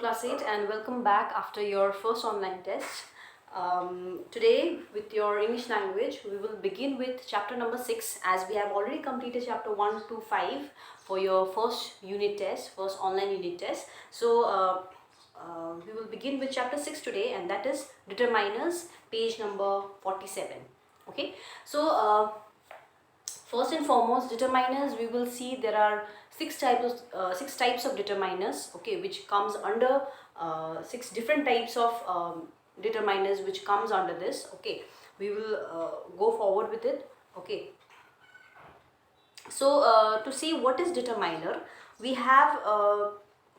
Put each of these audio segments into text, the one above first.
class 8 and welcome back after your first online test. Today with your English language we will begin with chapter number 6 as we have already completed chapter 1 to 5 for your first unit test, first online unit test. So we will begin with chapter 6 today, and that is determiners, page number 47. Okay, so first and foremost, determiners, we will see there are six types of determiners, okay, which comes under six different types of determiners which comes under this. Okay, we will go forward with it. Okay, so to see what is determiner, we have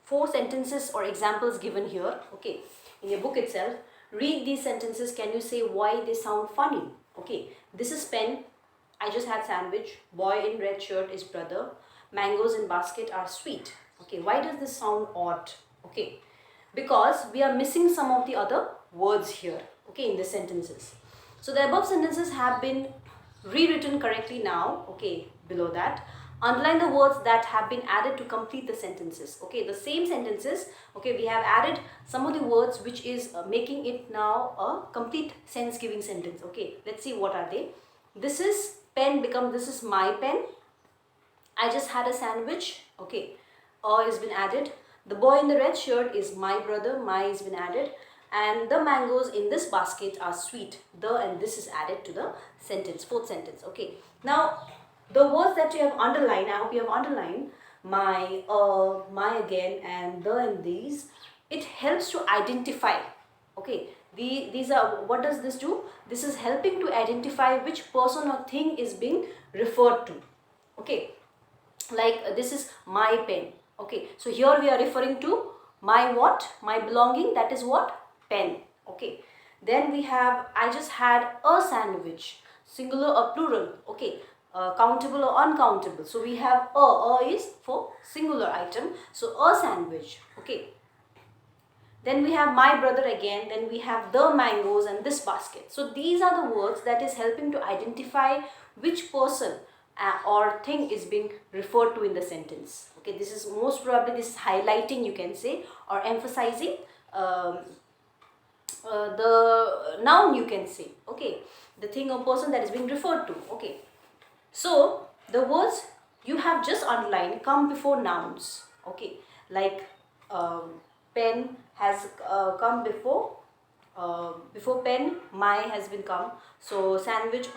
four sentences or examples given here. Okay, in your book itself, read these sentences. Can you say why they sound funny? Okay, this is pen. I just had sandwich. Boy in red shirt is brother. Mangoes in basket are sweet. Okay, why does this sound odd? Okay, because we are missing some of the other words here, okay, in the sentences. So the above sentences have been rewritten correctly now, okay, below that. Underline the words that have been added to complete the sentences. Okay, the same sentences, okay, we have added some of the words which is making it now a complete sense giving sentence. Okay, let's see what are they. This is pen become this is my pen. I just had a sandwich. Okay, has been added. The boy in the red shirt is my brother. My has been added. And the mangoes in this basket are sweet. The and this is added to the sentence, fourth sentence. Okay, now the words that you have underlined, I hope you have underlined my again, and the and these. It helps to identify. Okay, these are, what does this do? This is helping to identify which person or thing is being referred to. Okay, like this is my pen. Okay, so here we are referring to my what? My belonging, that is what? Pen. Okay, then we have I just had a sandwich, singular or plural. Okay, countable or uncountable. So we have a is for singular item, so a sandwich. Okay, then we have my brother again, then we have the mangoes and this basket. So these are the words that is helping to identify which person or thing is being referred to in the sentence. Okay, this is most probably this highlighting, you can say, or emphasizing the noun, you can say. Okay, the thing or person that is being referred to. Okay, so the words you have just underlined come before nouns. Okay, like pen has come before pen. My has been come. So sandwich,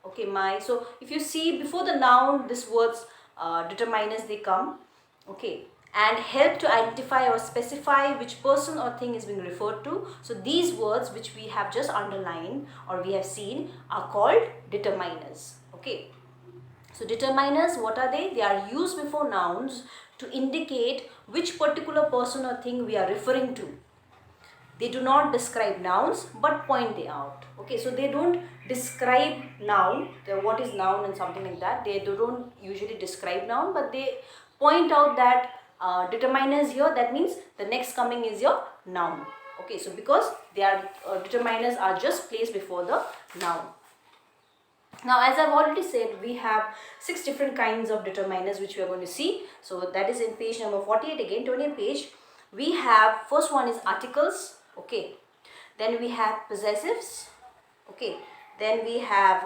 okay, my. So if you see before the noun, this words determiners, they come. Okay, and help to identify or specify which person or thing is being referred to. So these words which we have just underlined or we have seen are called determiners. Okay, so determiners, what are they? They are used before nouns to indicate which particular person or thing we are referring to. They do not describe nouns but point they out. Okay, so they don't describe noun, what is noun and something like that. They don't usually describe noun, but they point out that determiners here, that means the next coming is your noun. Okay, so because they are determiners are just placed before the noun. Now, as I've already said, we have 6 different kinds of determiners which we are going to see. So that is in page number 48 again, 20th page. We have, first one is articles. Okay, then we have possessives. Okay, then we have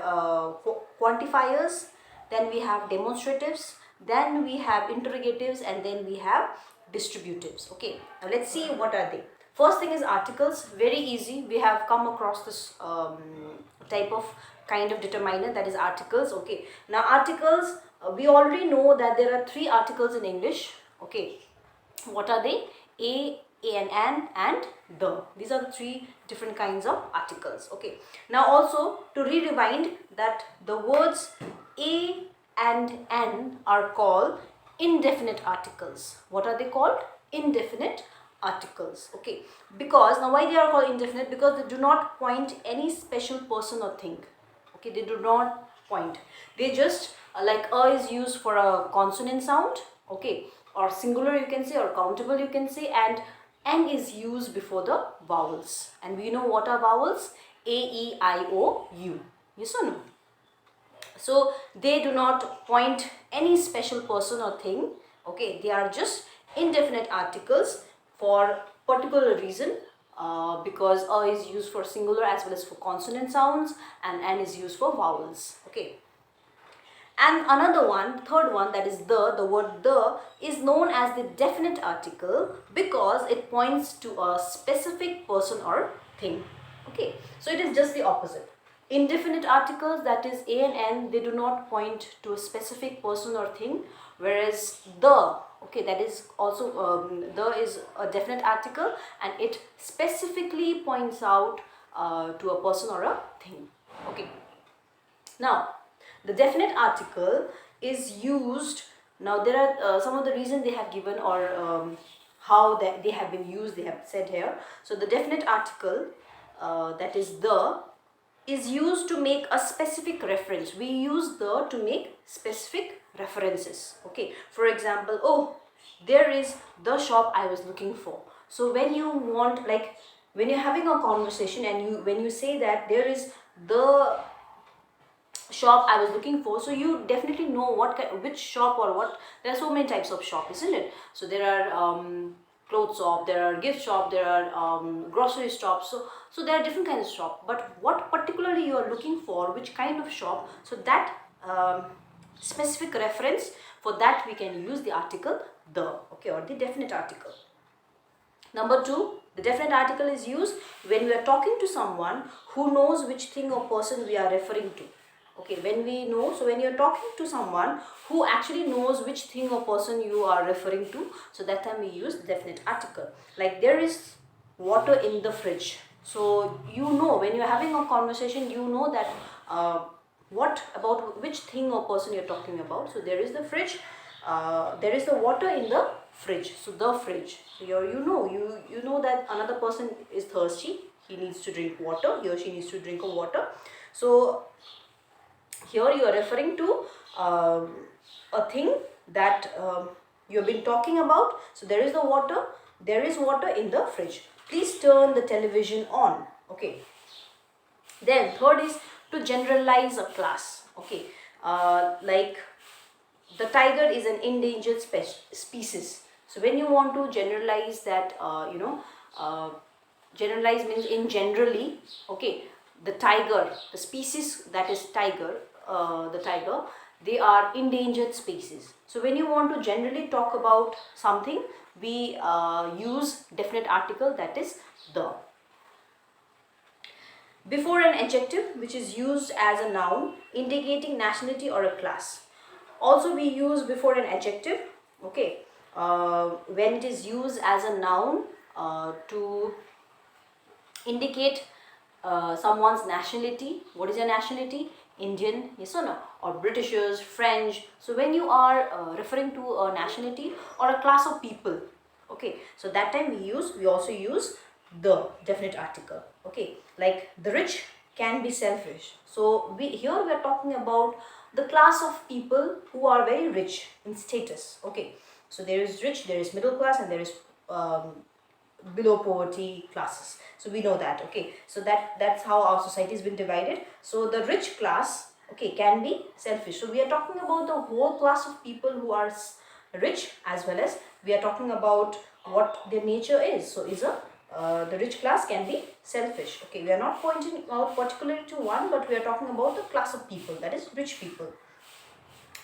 quantifiers, then we have demonstratives, then we have interrogatives, and then we have distributives. Okay, now let's see what are they. First thing is articles. Very easy. We have come across this type of kind of determiner, that is articles. Okay, now articles, we already know that there are 3 articles in English. Okay, what are they? A and an, and the. These are the 3 different kinds of articles. Okay, now also to rewind that, the words a and an are called indefinite articles. What are they called? Indefinite articles. Okay, because now why they are called indefinite? Because they do not point any special person or thing. Okay, they do not point. They just like is used for a consonant sound. Okay, or singular you can say, or countable you can say, and N is used before the vowels. And we know what are vowels? A, E, I, O, U. Yes or no? So they do not point any special person or thing. Okay, they are just indefinite articles for particular reason, because a is used for singular as well as for consonant sounds, and n is used for vowels. Okay. And another one, third one, that is the word the is known as the definite article because it points to a specific person or thing. Okay, so it is just the opposite. Indefinite articles, that is a and n, they do not point to a specific person or thing, whereas the, okay, that is also the is a definite article and it specifically points out to a person or a thing. Okay. Now, the definite article is used. Now, there are some of the reasons they have given, or how they have been used, they have said here. So, the definite article, that is the, is used to make a specific reference. We use the to make specific references. Okay, for example, oh, there is the shop I was looking for. So, when you want, like, when you're having a conversation and when you say that there is the shop I was looking for, so you definitely know which shop or what. There are so many types of shop, isn't it? So there are clothes shop, there are gift shop, there are grocery shops. So there are different kinds of shop. But what particularly you are looking for, which kind of shop? So that specific reference, for that we can use the article the, okay, or the definite article. Number two, the definite article is used when we are talking to someone who knows which thing or person we are referring to. Okay, when we know, so when you're talking to someone who actually knows which thing or person you are referring to, so that time we use definite article. Like, there is water in the fridge. So you know, when you're having a conversation, you know that what about which thing or person you're talking about. So there is the fridge, there is the water in the fridge. So the fridge. So you know that another person is thirsty. He needs to drink water. He or she needs to drink a water. So here you are referring to a thing that you have been talking about. So there is the water. There is water in the fridge. Please turn the television on. Okay. Then third is to generalize a class. Okay. Like, the tiger is an endangered species. So when you want to generalize that, generalize means in generally. Okay. The tiger, the species that is tiger, the tiger, they are endangered species. So when you want to generally talk about something, we use definite article, that is the. Before an adjective which is used as a noun indicating nationality or a class. Also we use before an adjective, okay, when it is used as a noun to indicate someone's nationality. What is your nationality? Indian, yes or no? Or Britishers, French. So when you are referring to a nationality or a class of people, okay, so that time we also use the definite article. Okay, like the rich can be selfish. So here we are talking about the class of people who are very rich in status. Okay, so there is rich, there is middle class, and there is below poverty classes. So we know that. Okay, so that's how our society has been divided. So the rich class, okay, can be selfish. So we are talking about the whole class of people who are rich, as well as we are talking about what their nature is. So the rich class can be selfish. Okay, we are not pointing out particularly to one, but we are talking about the class of people, that is rich people.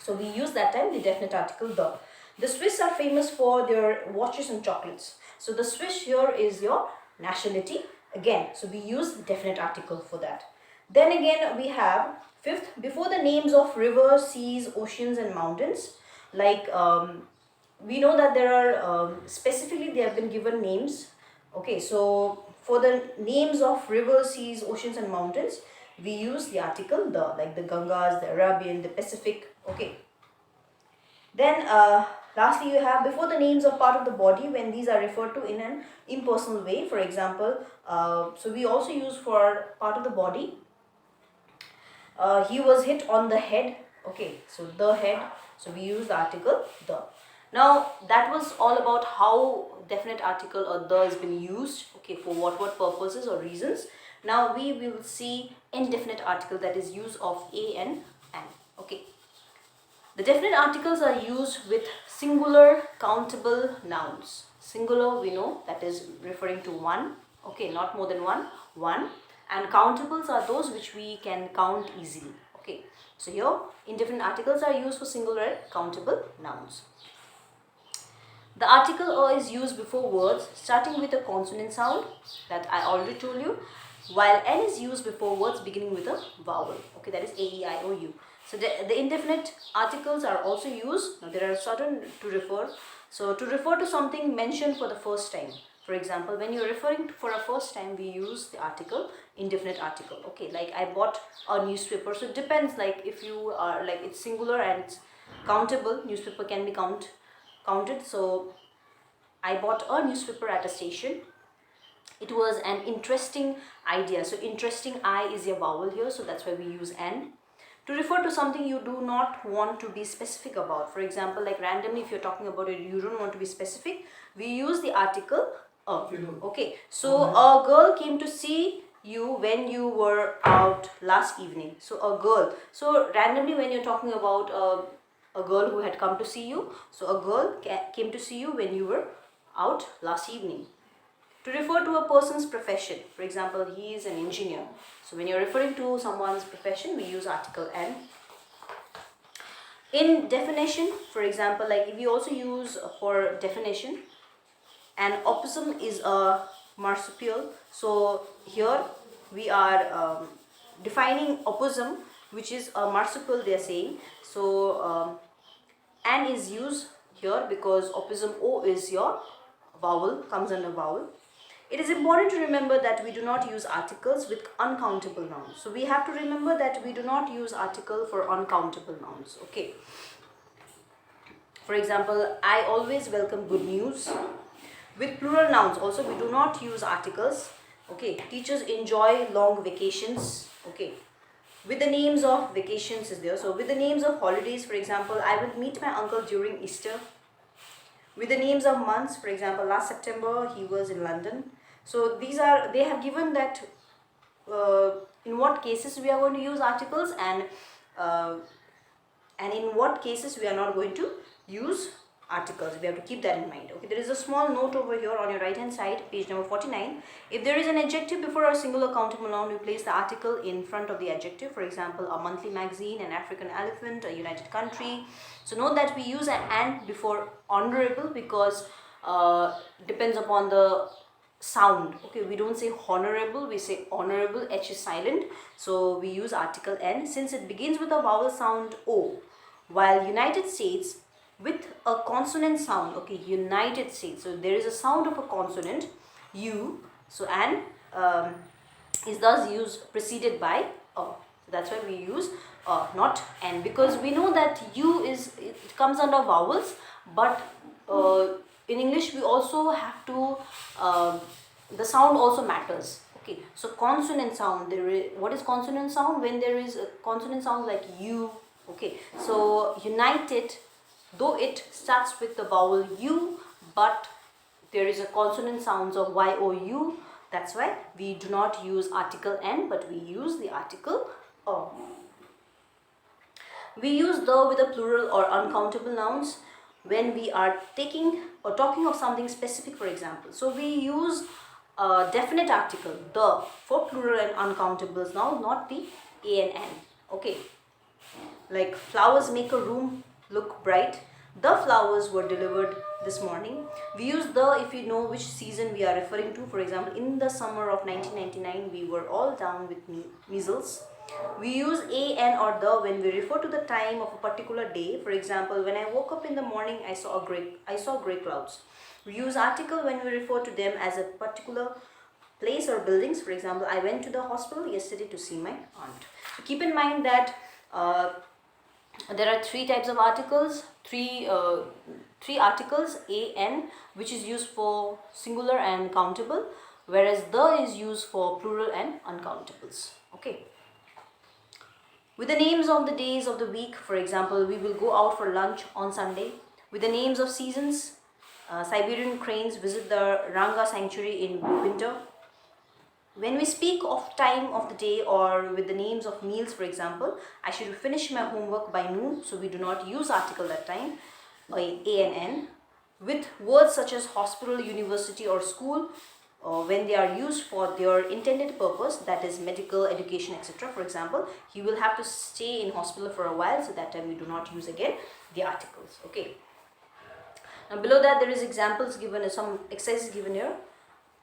So we use that time the definite article the. The Swiss are famous for their watches and chocolates. So the Swiss here is your nationality again. So we use the definite article for that. Then again we have fifth, before the names of rivers, seas, oceans and mountains. Like we know that there are specifically they have been given names. Okay, so for the names of rivers, seas, oceans and mountains, we use the article the, like the Gangas, the Arabian, the Pacific. Okay. Then lastly you have before the names of part of the body when these are referred to in an impersonal way. For example, so we also use for part of the body. He was hit on the head. Okay, so the head. So we use the article the. Now that was all about how definite article or the has been used. Okay, for what purposes or reasons. Now we will see indefinite article, that is use of a and an. Okay. The definite articles are used with singular countable nouns. Singular, we know that is referring to one, okay, not more than one. And countables are those which we can count easily, okay. So here indefinite articles are used for singular and countable nouns. The article a is used before words starting with a consonant sound, that I already told you, while n is used before words beginning with a vowel, okay, that is a, e, I, o, u. So the indefinite articles are also used. Now there are certain to refer. So to refer to something mentioned for the first time. For example, when you're referring to for a first time, we use the article, indefinite article. Okay, like I bought a newspaper. So it depends, like if you are like it's singular and it's countable, newspaper can be counted. So I bought a newspaper at a station. It was an interesting idea. So interesting, I is a vowel here, so that's why we use an. To refer to something you do not want to be specific about. For example, like randomly if you're talking about it, you don't want to be specific, we use the article a. Okay, so a girl came to see you when you were out last evening. So a girl. So randomly when you're talking about a girl who had come to see you, so a girl came to see you when you were out last evening. To refer to a person's profession, for example, he is an engineer. So when you're referring to someone's profession, we use article an. In definition, for example, like if we also use for definition, an opossum is a marsupial. So here we are defining opossum, which is a marsupial, they are saying. So an is used here because opossum o is your vowel, comes under vowel. It is important to remember that we do not use articles with uncountable nouns. So we have to remember that we do not use article for uncountable nouns. Okay. For example, I always welcome good news. With plural nouns also we do not use articles. Okay. Teachers enjoy long vacations. Okay. With the names of vacations is there. So with the names of holidays, for example, I will meet my uncle during Easter. With the names of months, for example, last September he was in London. So these are, they have given that in what cases we are going to use articles and in what cases we are not going to use articles. We have to keep that in mind. Okay, there is a small note over here on your right hand side, page number 49. If there is an adjective before a singular countable noun, we place the article in front of the adjective. For example, a monthly magazine, an African elephant, a united country. So note that we use an and before honorable because depends upon the sound. Okay, we don't say honorable, we say honorable, h is silent, so we use article n since it begins with a vowel sound o, while United States with a consonant sound. Okay, United States, so there is a sound of a consonant u, so an is thus used preceded by a. So that's why we use not n, because we know that u is, it comes under vowels, but in English we also have to the sound also matters. Okay, so consonant sound, there is, what is consonant sound? When there is a consonant sound like u. Okay, so united, though it starts with the vowel u, but there is a consonant sounds of y o u. That's why we do not use article n, but we use the article a. We use the with a plural or uncountable nouns when we are taking or talking of something specific, for example. So we use a definite article, the, for plural and uncountables nouns, not the a and n. Okay, like flowers make a room look bright. The flowers were delivered this morning. We use the if you know which season we are referring to. For example, in the summer of 1999 we were all down with measles. We use a, an or the when we refer to the time of a particular day. For example, when I woke up in the morning, I saw grey clouds. We use article when we refer to them as a particular place or buildings. For example, I went to the hospital yesterday to see my aunt. So keep in mind that there are three types of articles, three articles, a, n, which is used for singular and countable, whereas the is used for plural and uncountables. Okay. With the names of the days of the week, for example, we will go out for lunch on Sunday. With the names of seasons, Siberian cranes visit the Ranga sanctuary in winter. When we speak of time of the day or with the names of meals, for example, I should finish my homework by noon, so we do not use article that time, by a and n. with words such as hospital, university or school when they are used for their intended purpose, that is medical, education, etc. For example, he will have to stay in hospital for a while, so that time we do not use again the articles. Okay. Now below that there is examples given, some exercises given here.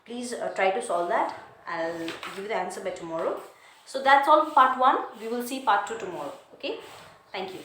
Please try to solve that. I'll give you the answer by tomorrow. So that's all for part 1. We will see part 2 tomorrow. Okay. Thank you.